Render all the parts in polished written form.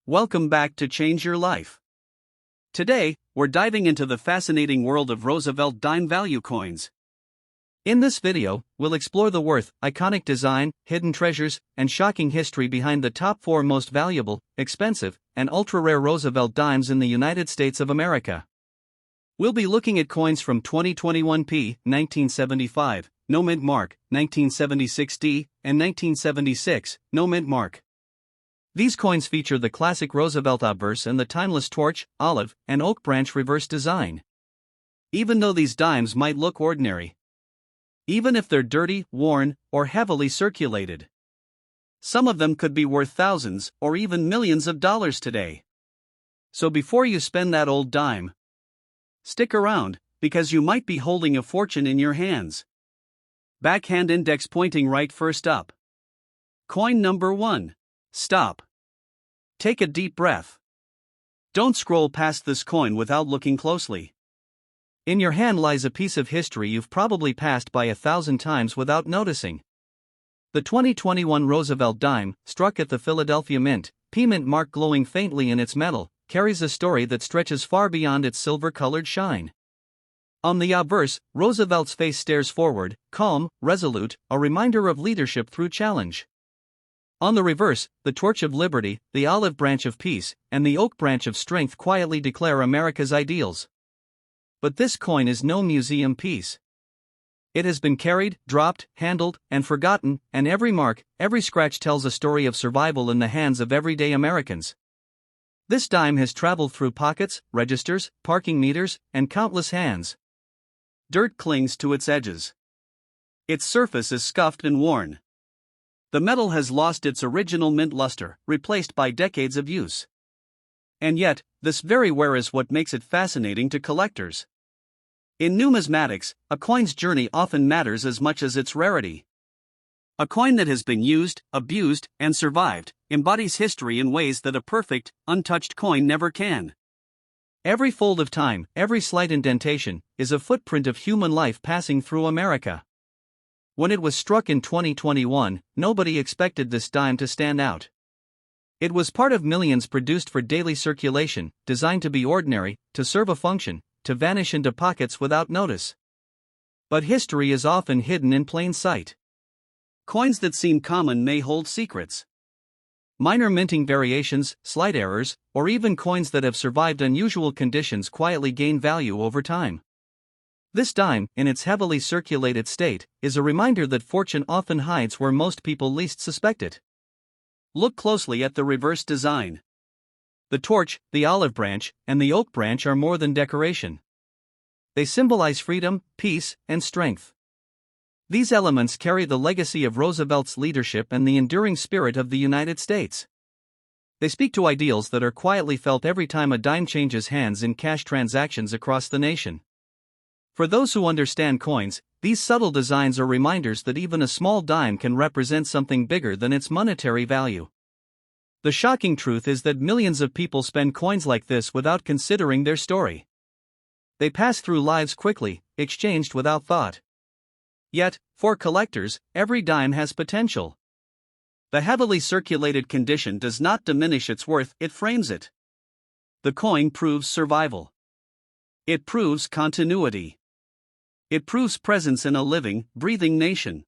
Welcome back to Change Your Life. Today, we're diving into the fascinating world of Roosevelt Dime value coins. In this video, we'll explore the worth, iconic design, hidden treasures, and shocking history behind the top 4 most valuable, expensive, and ultra-rare Roosevelt Dimes in the United States of America. We'll be looking at coins from 2021 p. 1975, no mint mark, 1976 d, and 1976, no mint mark. These coins feature the classic Roosevelt obverse and the timeless torch, olive, and oak branch reverse design. Even though these dimes might look ordinary, even if they're dirty, worn, or heavily circulated, some of them could be worth thousands or even millions of dollars today. So before you spend that old dime, stick around, because you might be holding a fortune in your hands. Backhand index pointing right. First up. Coin number 1. Stop. Take a deep breath. Don't scroll past this coin without looking closely. In your hand lies a piece of history you've probably passed by 1,000 times without noticing. The 2021 Roosevelt Dime, struck at the Philadelphia Mint, P-Mint mark glowing faintly in its metal, carries a story that stretches far beyond its silver-colored shine. On the obverse, Roosevelt's face stares forward, calm, resolute, a reminder of leadership through challenge. On the reverse, the torch of liberty, the olive branch of peace, and the oak branch of strength quietly declare America's ideals. But this coin is no museum piece. It has been carried, dropped, handled, and forgotten, and every mark, every scratch tells a story of survival in the hands of everyday Americans. This dime has traveled through pockets, registers, parking meters, and countless hands. Dirt clings to its edges. Its surface is scuffed and worn. The metal has lost its original mint luster, replaced by decades of use. And yet, this very wear is what makes it fascinating to collectors. In numismatics, a coin's journey often matters as much as its rarity. A coin that has been used, abused, and survived embodies history in ways that a perfect, untouched coin never can. Every fold of time, every slight indentation, is a footprint of human life passing through America. When it was struck in 2021, nobody expected this dime to stand out. It was part of millions produced for daily circulation, designed to be ordinary, to serve a function, to vanish into pockets without notice. But history is often hidden in plain sight. Coins that seem common may hold secrets. Minor minting variations, slight errors, or even coins that have survived unusual conditions quietly gain value over time. This dime, in its heavily circulated state, is a reminder that fortune often hides where most people least suspect it. Look closely at the reverse design. The torch, the olive branch, and the oak branch are more than decoration. They symbolize freedom, peace, and strength. These elements carry the legacy of Roosevelt's leadership and the enduring spirit of the United States. They speak to ideals that are quietly felt every time a dime changes hands in cash transactions across the nation. For those who understand coins, these subtle designs are reminders that even a small dime can represent something bigger than its monetary value. The shocking truth is that millions of people spend coins like this without considering their story. They pass through lives quickly, exchanged without thought. Yet, for collectors, every dime has potential. The heavily circulated condition does not diminish its worth, it frames it. The coin proves survival. It proves continuity. It proves presence in a living, breathing nation.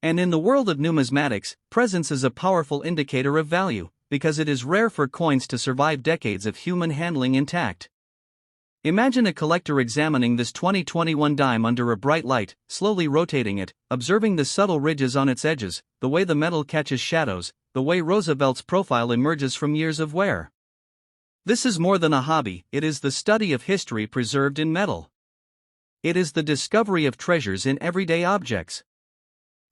And in the world of numismatics, presence is a powerful indicator of value, because it is rare for coins to survive decades of human handling intact. Imagine a collector examining this 2021 dime under a bright light, slowly rotating it, observing the subtle ridges on its edges, the way the metal catches shadows, the way Roosevelt's profile emerges from years of wear. This is more than a hobby, it is the study of history preserved in metal. It is the discovery of treasures in everyday objects.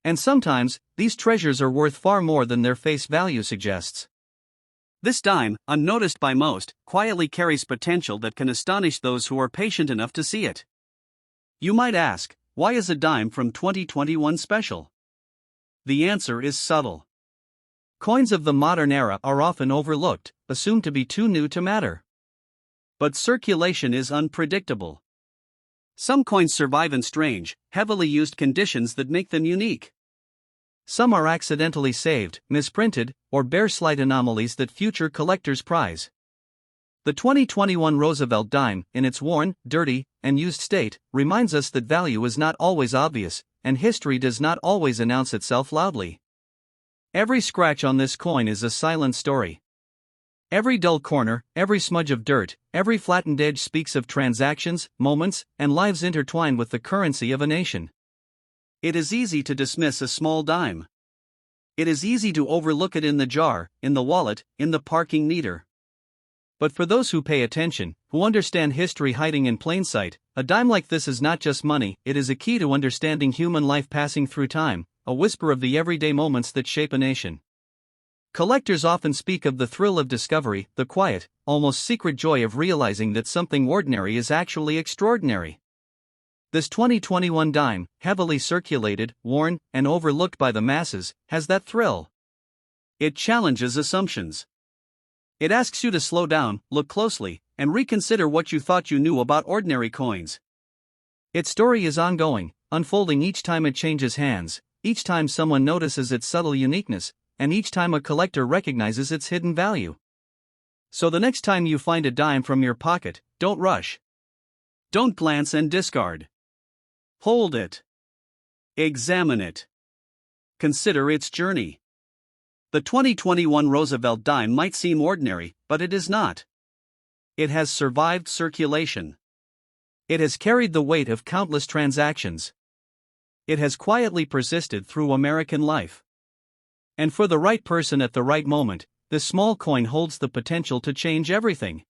And sometimes, these treasures are worth far more than their face value suggests. This dime, unnoticed by most, quietly carries potential that can astonish those who are patient enough to see it. You might ask, why is a dime from 2021 special? The answer is subtle. Coins of the modern era are often overlooked, assumed to be too new to matter. But circulation is unpredictable. Some coins survive in strange, heavily used conditions that make them unique. Some are accidentally saved, misprinted, or bear slight anomalies that future collectors prize. The 2021 Roosevelt Dime, in its worn, dirty, and used state, reminds us that value is not always obvious, and history does not always announce itself loudly. Every scratch on this coin is a silent story. Every dull corner, every smudge of dirt, every flattened edge speaks of transactions, moments, and lives intertwined with the currency of a nation. It is easy to dismiss a small dime. It is easy to overlook it in the jar, in the wallet, in the parking meter. But for those who pay attention, who understand history hiding in plain sight, a dime like this is not just money, it is a key to understanding human life passing through time, a whisper of the everyday moments that shape a nation. Collectors often speak of the thrill of discovery, the quiet, almost secret joy of realizing that something ordinary is actually extraordinary. This 2021 dime, heavily circulated, worn, and overlooked by the masses, has that thrill. It challenges assumptions. It asks you to slow down, look closely, and reconsider what you thought you knew about ordinary coins. Its story is ongoing, unfolding each time it changes hands, each time someone notices its subtle uniqueness, and each time a collector recognizes its hidden value. So the next time you find a dime from your pocket, don't rush. Don't glance and discard. Hold it. Examine it. Consider its journey. The 2021 Roosevelt Dime might seem ordinary, but it is not. It has survived circulation. It has carried the weight of countless transactions. It has quietly persisted through American life. And for the right person at the right moment, this small coin holds the potential to change everything.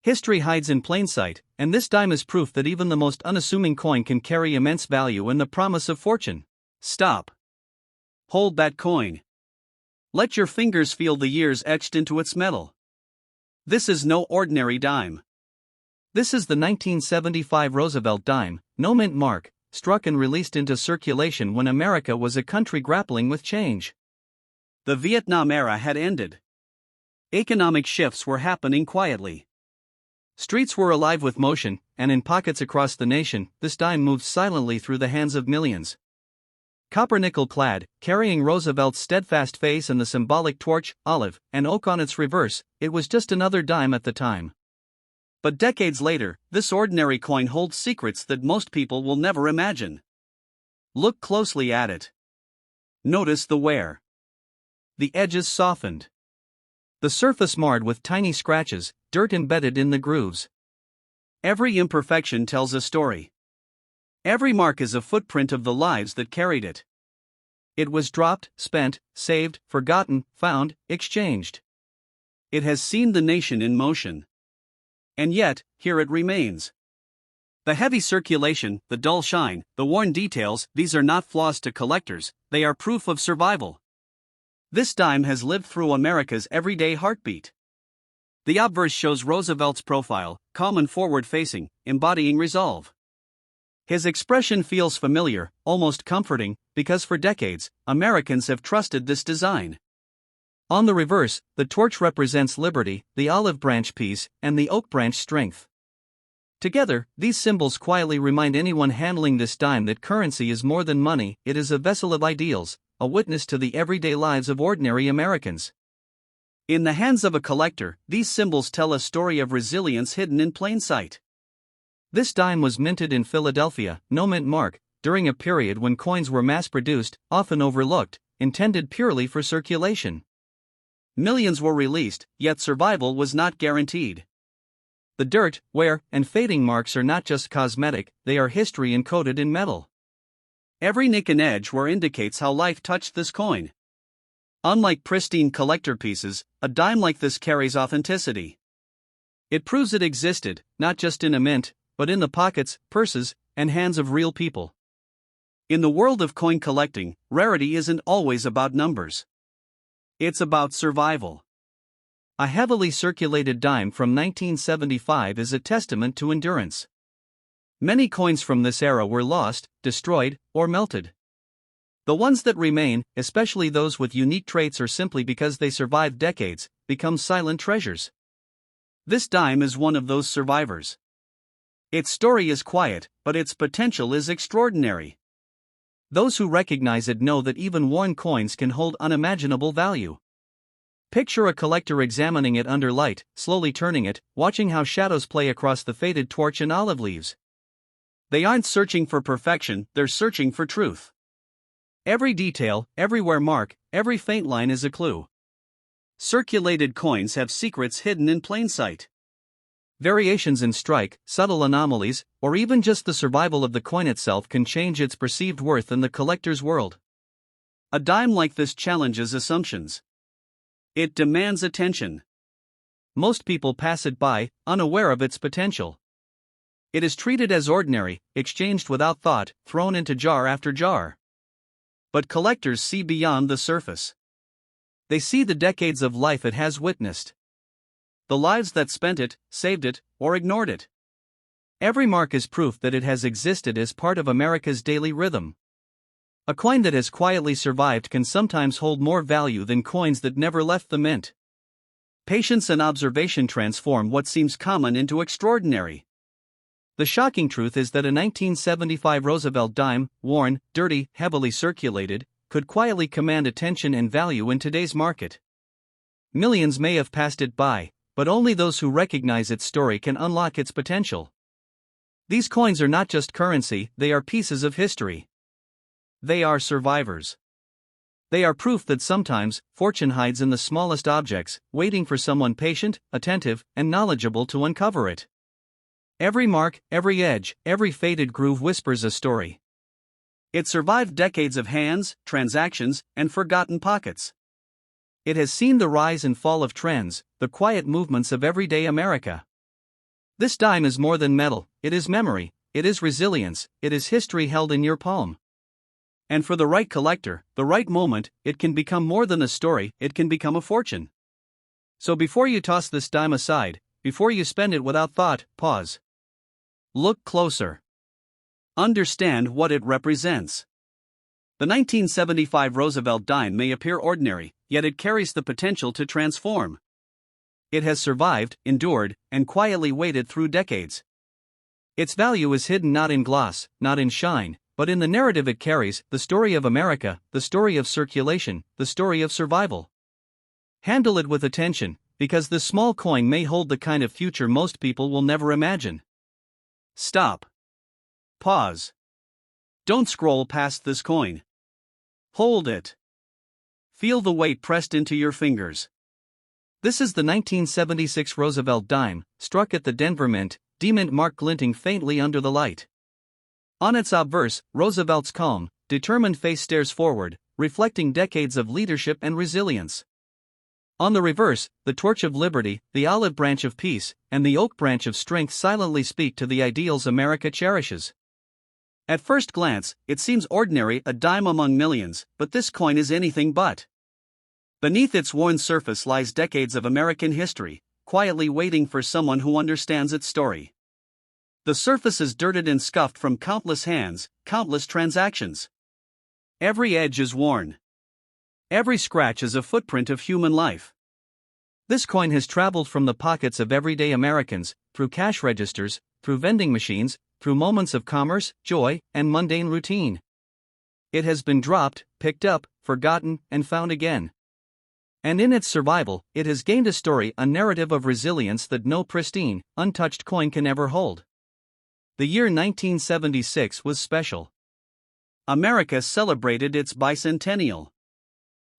History hides in plain sight, and this dime is proof that even the most unassuming coin can carry immense value and the promise of fortune. Stop. Hold that coin. Let your fingers feel the years etched into its metal. This is no ordinary dime. This is the 1975 Roosevelt Dime, no mint mark, struck and released into circulation when America was a country grappling with change. The Vietnam era had ended. Economic shifts were happening quietly. Streets were alive with motion, and in pockets across the nation, this dime moved silently through the hands of millions. Copper-nickel clad, carrying Roosevelt's steadfast face and the symbolic torch, olive, and oak on its reverse, it was just another dime at the time. But decades later, this ordinary coin holds secrets that most people will never imagine. Look closely at it. Notice the wear. The edges softened. The surface marred with tiny scratches, dirt embedded in the grooves. Every imperfection tells a story. Every mark is a footprint of the lives that carried it. It was dropped, spent, saved, forgotten, found, exchanged. It has seen the nation in motion. And yet, here it remains. The heavy circulation, the dull shine, the worn details, these are not flaws to collectors, they are proof of survival. This dime has lived through America's everyday heartbeat. The obverse shows Roosevelt's profile, calm and forward-facing, embodying resolve. His expression feels familiar, almost comforting, because for decades, Americans have trusted this design. On the reverse, the torch represents liberty, the olive branch peace, and the oak branch strength. Together, these symbols quietly remind anyone handling this dime that currency is more than money, it is a vessel of ideals, a witness to the everyday lives of ordinary Americans. In the hands of a collector, these symbols tell a story of resilience hidden in plain sight. This dime was minted in Philadelphia, no mint mark, during a period when coins were mass-produced, often overlooked, intended purely for circulation. Millions were released, yet survival was not guaranteed. The dirt, wear, and fading marks are not just cosmetic, they are history encoded in metal. Every nick and edge wear indicates how life touched this coin. Unlike pristine collector pieces, a dime like this carries authenticity. It proves it existed, not just in a mint, but in the pockets, purses, and hands of real people. In the world of coin collecting, rarity isn't always about numbers. It's about survival. A heavily circulated dime from 1975 is a testament to endurance. Many coins from this era were lost, destroyed, or melted. The ones that remain, especially those with unique traits or simply because they survived decades, become silent treasures. This dime is one of those survivors. Its story is quiet, but its potential is extraordinary. Those who recognize it know that even worn coins can hold unimaginable value. Picture a collector examining it under light, slowly turning it, watching how shadows play across the faded torch and olive leaves. They aren't searching for perfection, they're searching for truth. Every detail, every wear mark, every faint line is a clue. Circulated coins have secrets hidden in plain sight. Variations in strike, subtle anomalies, or even just the survival of the coin itself can change its perceived worth in the collector's world. A dime like this challenges assumptions. It demands attention. Most people pass it by, unaware of its potential. It is treated as ordinary, exchanged without thought, thrown into jar after jar. But collectors see beyond the surface. They see the decades of life it has witnessed. The lives that spent it, saved it, or ignored it. Every mark is proof that it has existed as part of America's daily rhythm. A coin that has quietly survived can sometimes hold more value than coins that never left the mint. Patience and observation transform what seems common into extraordinary. The shocking truth is that a 1975 Roosevelt Dime, worn, dirty, heavily circulated, could quietly command attention and value in today's market. Millions may have passed it by, but only those who recognize its story can unlock its potential. These coins are not just currency, they are pieces of history. They are survivors. They are proof that sometimes, fortune hides in the smallest objects, waiting for someone patient, attentive, and knowledgeable to uncover it. Every mark, every edge, every faded groove whispers a story. It survived decades of hands, transactions, and forgotten pockets. It has seen the rise and fall of trends, the quiet movements of everyday America. This dime is more than metal, it is memory, it is resilience, it is history held in your palm. And for the right collector, the right moment, it can become more than a story, it can become a fortune. So before you toss this dime aside, before you spend it without thought, pause. Look closer. Understand what it represents. The 1975 Roosevelt Dime may appear ordinary, yet it carries the potential to transform. It has survived, endured, and quietly waited through decades. Its value is hidden not in gloss, not in shine, but in the narrative it carries, the story of America, the story of circulation, the story of survival. Handle it with attention, because this small coin may hold the kind of future most people will never imagine. Stop. Pause. Don't scroll past this coin. Hold it. Feel the weight pressed into your fingers. This is the 1976 Roosevelt Dime, struck at the Denver Mint, D-Mint mark glinting faintly under the light. On its obverse, Roosevelt's calm, determined face stares forward, reflecting decades of leadership and resilience. On the reverse, the torch of liberty, the olive branch of peace, and the oak branch of strength silently speak to the ideals America cherishes. At first glance, it seems ordinary, a dime among millions, but this coin is anything but. Beneath its worn surface lies decades of American history, quietly waiting for someone who understands its story. The surface is dirted and scuffed from countless hands, countless transactions. Every edge is worn. Every scratch is a footprint of human life. This coin has traveled from the pockets of everyday Americans, through cash registers, through vending machines, through moments of commerce, joy, and mundane routine. It has been dropped, picked up, forgotten, and found again. And in its survival, it has gained a story, a narrative of resilience that no pristine, untouched coin can ever hold. The year 1976 was special. America celebrated its bicentennial.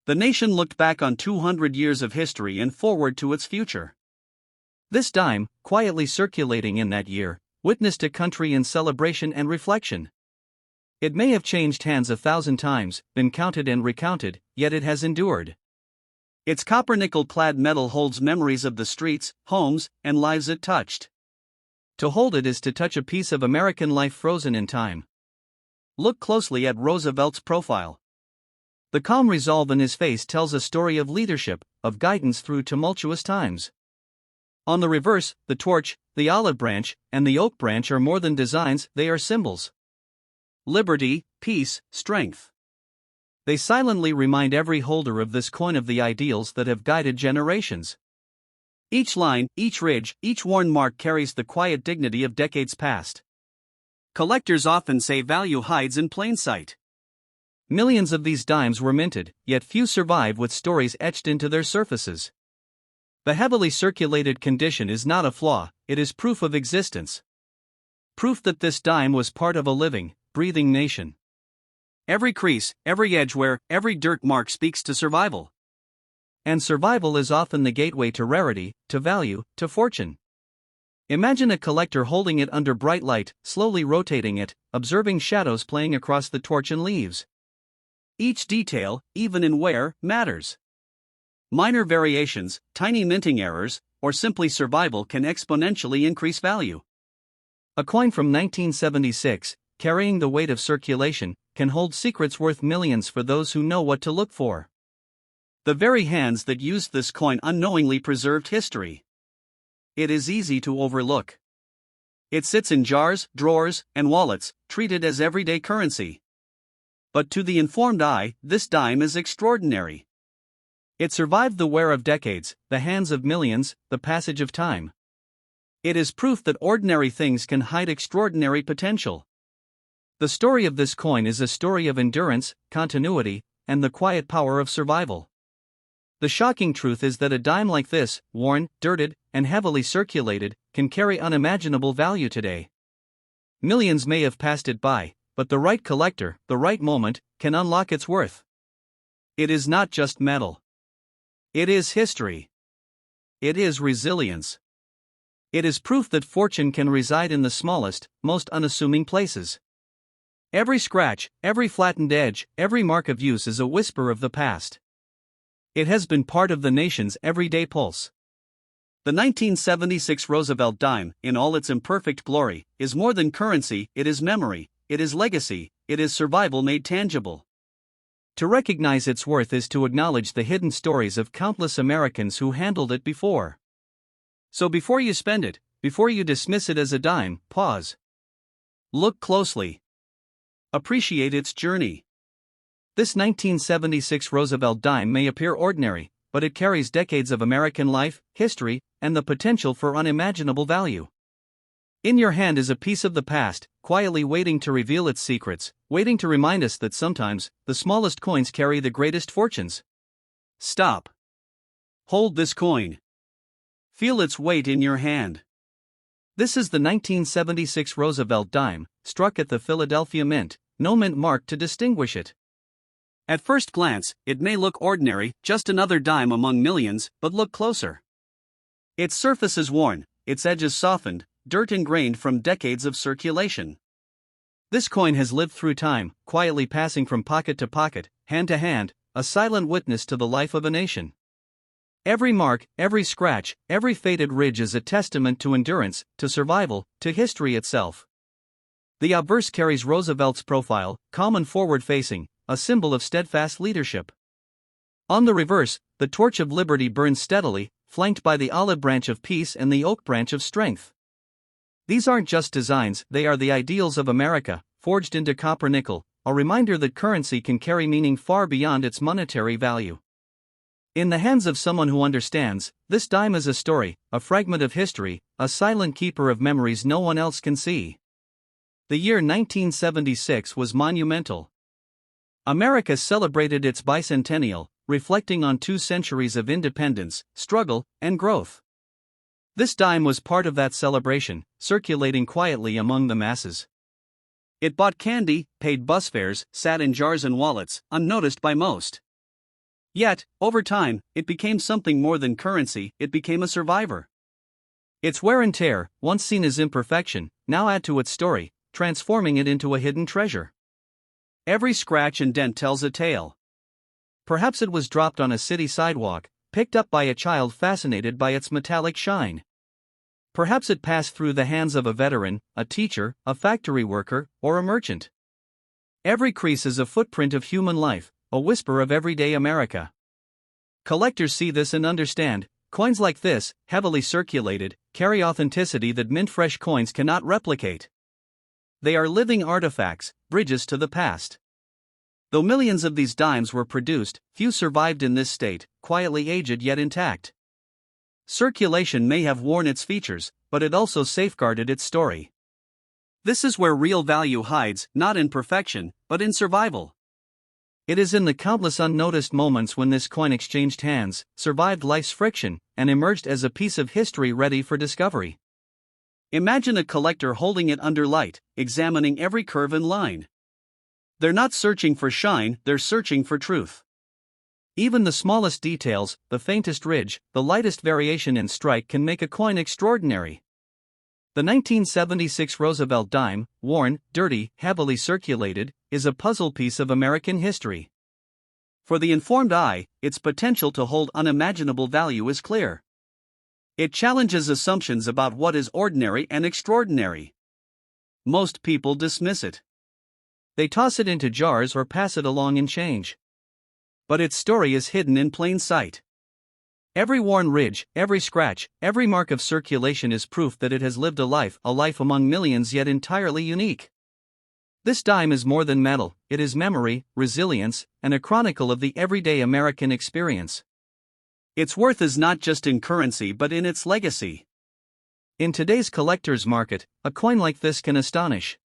The nation looked back on 200 years of history and forward to its future. This dime, quietly circulating in that year, witnessed a country in celebration and reflection. It may have changed hands 1,000 times, been counted and recounted, yet it has endured. Its copper-nickel clad metal holds memories of the streets, homes, and lives it touched. To hold it is to touch a piece of American life frozen in time. Look closely at Roosevelt's profile. The calm resolve in his face tells a story of leadership, of guidance through tumultuous times. On the reverse, the torch, the olive branch, and the oak branch are more than designs, they are symbols. Liberty, peace, strength. They silently remind every holder of this coin of the ideals that have guided generations. Each line, each ridge, each worn mark carries the quiet dignity of decades past. Collectors often say value hides in plain sight. Millions of these dimes were minted, yet few survive with stories etched into their surfaces. The heavily circulated condition is not a flaw, it is proof of existence. Proof that this dime was part of a living, breathing nation. Every crease, every edge wear, every dirt mark speaks to survival. And survival is often the gateway to rarity, to value, to fortune. Imagine a collector holding it under bright light, slowly rotating it, observing shadows playing across the torch and leaves. Each detail, even in wear, matters. Minor variations, tiny minting errors, or simply survival can exponentially increase value. A coin from 1976, carrying the weight of circulation, can hold secrets worth millions for those who know what to look for. The very hands that used this coin unknowingly preserved history. It is easy to overlook. It sits in jars, drawers, and wallets, treated as everyday currency. But to the informed eye, this dime is extraordinary. It survived the wear of decades, the hands of millions, the passage of time. It is proof that ordinary things can hide extraordinary potential. The story of this coin is a story of endurance, continuity, and the quiet power of survival. The shocking truth is that a dime like this, worn, dirted, and heavily circulated, can carry unimaginable value today. Millions may have passed it by, but the right collector, the right moment, can unlock its worth. It is not just metal. It is history. It is resilience. It is proof that fortune can reside in the smallest, most unassuming places. Every scratch, every flattened edge, every mark of use is a whisper of the past. It has been part of the nation's everyday pulse. The 1976 Roosevelt Dime, in all its imperfect glory, is more than currency, it is memory, it is legacy, it is survival made tangible. To recognize its worth is to acknowledge the hidden stories of countless Americans who handled it before. So before you spend it, before you dismiss it as a dime, pause. Look closely. Appreciate its journey. This 1976 Roosevelt Dime may appear ordinary, but it carries decades of American life, history, and the potential for unimaginable value. In your hand is a piece of the past, quietly waiting to reveal its secrets, waiting to remind us that sometimes, the smallest coins carry the greatest fortunes. Stop. Hold this coin. Feel its weight in your hand. This is the 1976 Roosevelt Dime, struck at the Philadelphia Mint, no mint mark to distinguish it. At first glance, it may look ordinary, just another dime among millions, but look closer. Its surface is worn, its edges softened, dirt ingrained from decades of circulation. This coin has lived through time, quietly passing from pocket to pocket, hand to hand, a silent witness to the life of a nation. Every mark, every scratch, every faded ridge is a testament to endurance, to survival, to history itself. The obverse carries Roosevelt's profile, calm and forward-facing, a symbol of steadfast leadership. On the reverse, the torch of liberty burns steadily, flanked by the olive branch of peace and the oak branch of strength. These aren't just designs, they are the ideals of America, forged into copper nickel, a reminder that currency can carry meaning far beyond its monetary value. In the hands of someone who understands, this dime is a story, a fragment of history, a silent keeper of memories no one else can see. The year 1976 was monumental. America celebrated its bicentennial, reflecting on 2 centuries of independence, struggle, and growth. This dime was part of that celebration, circulating quietly among the masses. It bought candy, paid bus fares, sat in jars and wallets, unnoticed by most. Yet, over time, it became something more than currency, it became a survivor. Its wear and tear, once seen as imperfection, now add to its story, transforming it into a hidden treasure. Every scratch and dent tells a tale. Perhaps it was dropped on a city sidewalk, picked up by a child fascinated by its metallic shine. Perhaps it passed through the hands of a veteran, a teacher, a factory worker, or a merchant. Every crease is a footprint of human life, a whisper of everyday America. Collectors see this and understand, coins like this, heavily circulated, carry authenticity that mint-fresh coins cannot replicate. They are living artifacts, bridges to the past. Though millions of these dimes were produced, few survived in this state, quietly aged yet intact. Circulation may have worn its features, but it also safeguarded its story. This is where real value hides, not in perfection, but in survival. It is in the countless unnoticed moments when this coin exchanged hands, survived life's friction, and emerged as a piece of history ready for discovery. Imagine a collector holding it under light, examining every curve and line. They're not searching for shine, they're searching for truth. Even the smallest details, the faintest ridge, the lightest variation in strike can make a coin extraordinary. The 1976 Roosevelt Dime, worn, dirty, heavily circulated, is a puzzle piece of American history. For the informed eye, its potential to hold unimaginable value is clear. It challenges assumptions about what is ordinary and extraordinary. Most people dismiss it. They toss it into jars or pass it along in change. But its story is hidden in plain sight. Every worn ridge, every scratch, every mark of circulation is proof that it has lived a life among millions yet entirely unique. This dime is more than metal, it is memory, resilience, and a chronicle of the everyday American experience. Its worth is not just in currency but in its legacy. In today's collector's market, a coin like this can astonish.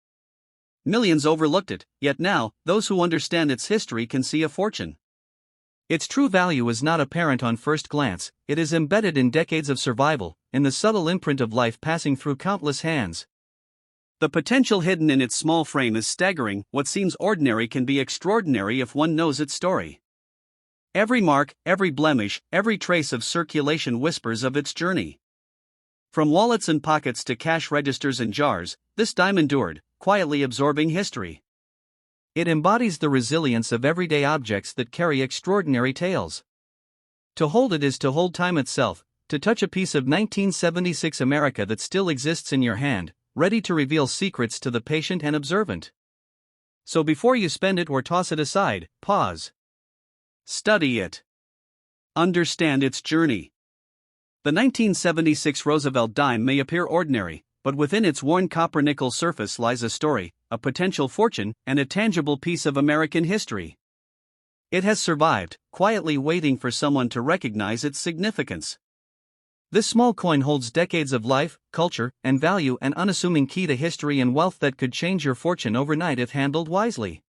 Millions overlooked it, yet now, those who understand its history can see a fortune. Its true value is not apparent on first glance, it is embedded in decades of survival, in the subtle imprint of life passing through countless hands. The potential hidden in its small frame is staggering. What seems ordinary can be extraordinary if one knows its story. Every mark, every blemish, every trace of circulation whispers of its journey. From wallets and pockets to cash registers and jars, this dime endured, quietly absorbing history. It embodies the resilience of everyday objects that carry extraordinary tales. To hold it is to hold time itself, to touch a piece of 1976 America that still exists in your hand, ready to reveal secrets to the patient and observant. So before you spend it or toss it aside, pause. Study it. Understand its journey. The 1976 Roosevelt Dime may appear ordinary, but within its worn copper-nickel surface lies a story, a potential fortune, and a tangible piece of American history. It has survived, quietly waiting for someone to recognize its significance. This small coin holds decades of life, culture, and value, an unassuming key to history and wealth that could change your fortune overnight if handled wisely.